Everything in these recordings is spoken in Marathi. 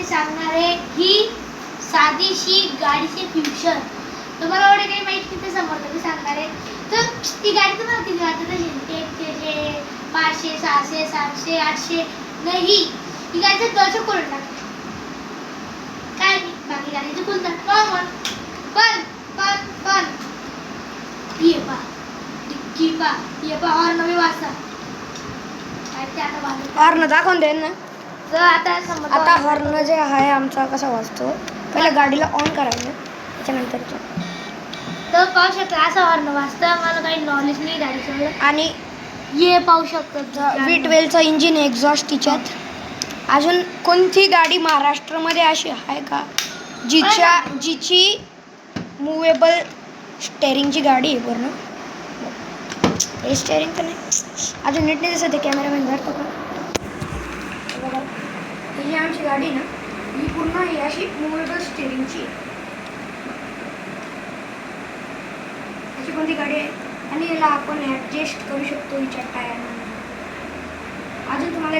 मी सांगणार आहे ही साधीशी गाडीचे फ्युचर. तुम्हाला एवढे काही माहिती नाही, समोर मी सांगणार आहे. तर ती गाडी तुम्हाला किती वाटत असेल? 500, 600, 700, 800 नाही, ही गाडीचं दशक करून टाकते. काय नाही, बाकी गाडीचं बोलतात नॉर्मल. पण ये पा डिक्की पा, ये पा हॉर्न नवी वाजता. हॉर्न दाखवून देईन ना. तर आता हॉर्न जे आहे आमचा कसा वाजतो, पहिले गाडीला ऑन करायचं, त्याच्यानंतर तर पाहू शकता असा हॉर्न वाजता. मला काही नॉलेज नाही गाडीचं. आणि ये पाहू शकतो V12चं इंजिन एक्झॉस्ट तिच्यात. अजून कोणती गाडी महाराष्ट्रामध्ये अशी आहे का जिची मुवेबल स्टेअरिंगची गाडी आहे पूर्ण? हे स्टेअरिंग तर नाही, अजून नीट नाही दिसत. कॅमेरामॅन धरतो का? बघा, ही जी आमची गाडी ना, ही पूर्ण ही अशी मुवेबल स्टेअरिंगची अशी कोणती गाडी आहे. आणि याला आपण ॲडजस्ट करू शकतो हिच्या टायरना. अजून तुम्हाला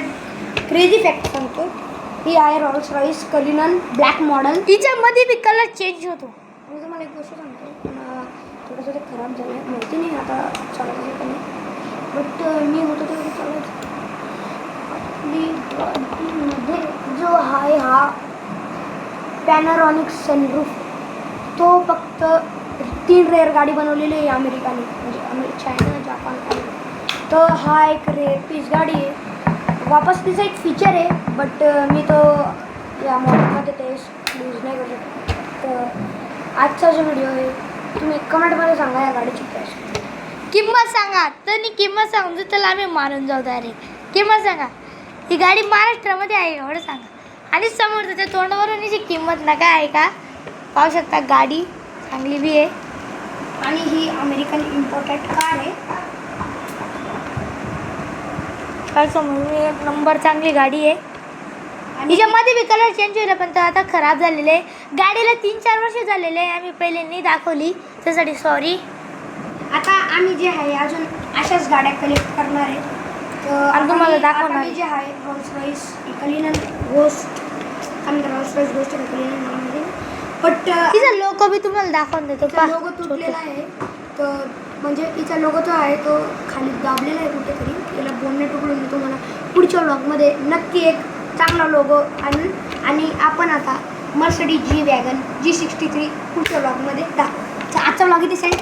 क्रेझी फॅक्ट सांगतो, ही आहे Rolls Royce Cullinan black model. तिच्यामध्ये बी कलर चेंज होतो. मी तुम्हाला एक गोष्ट सांगतो, पण थोडंसं ते खराब झालं आहे, माहिती नाही आता चालायचं का नाही, बट मी होतो ते चालायचं. आपली गाडीमध्ये जो आहे हा पॅनरॉनिक सनरूफ, तो फक्त 3 रेअर गाडी बनवलेली आहे अमेरिकाने, म्हणजे चायना जापान. तर हा एक रेअर पीस गाडी आहे. वापस तिचा एक फीचर आहे, बट मी तो या मॉडेलमध्ये ते यूज नाही करू शकतो. तर आजचा जो व्हिडिओ आहे, तुम्ही कमेंटमध्ये सांगा या गाडीची प्राईस किंमत सांगा. तर मी किंमत सांगतो, त्याला आम्ही मानून जाऊ डायरेक्ट. किंमत सांगा, ही गाडी महाराष्ट्रामध्ये आहे एवढं सांगा. आणि समोर त्याच्या तोंडावरून हिची किंमत नका आहे का पाहू शकता. गाडी चांगली बी आहे आणि ही अमेरिकन इम्पोर्टेड कार आहे. काय समोर एक नंबर चांगली गाडी आहे. हिच्यामध्ये बी कलर चेंज होईल, पण तो आता खराब झालेले आहे. गाडीला 3-4 वर्ष झालेले आहे. आम्ही पहिले नाही दाखवली, त्यासाठी सॉरी. आता आम्ही जे आहे अजून अशाच गाड्या कलेक्ट करणार आहे. आणि तुम्हाला दाखवणार जे आहे रॉल्स रॉईस कलिनन गोस्ट, रॉल्स रॉईस गोस्ट कलिनन नावामध्ये. बट तिचा लोगो बी तुम्हाला दाखवून देतो. लोगो तुटलेला आहे. तर म्हणजे तिचा लोगो जो आहे तो खाली दाबलेला आहे कुठेतरी. याला बोलणे टुकडून मी तुम्हाला पुढच्या व्लॉगमध्ये नक्की एक चांगला लोगो आणून, आणि आपण आता मर्सिडीज G-वॅगन G63 पुढच्या व्लॉगमध्ये दाखवू. आजचा व्लॉग इथे सेंड.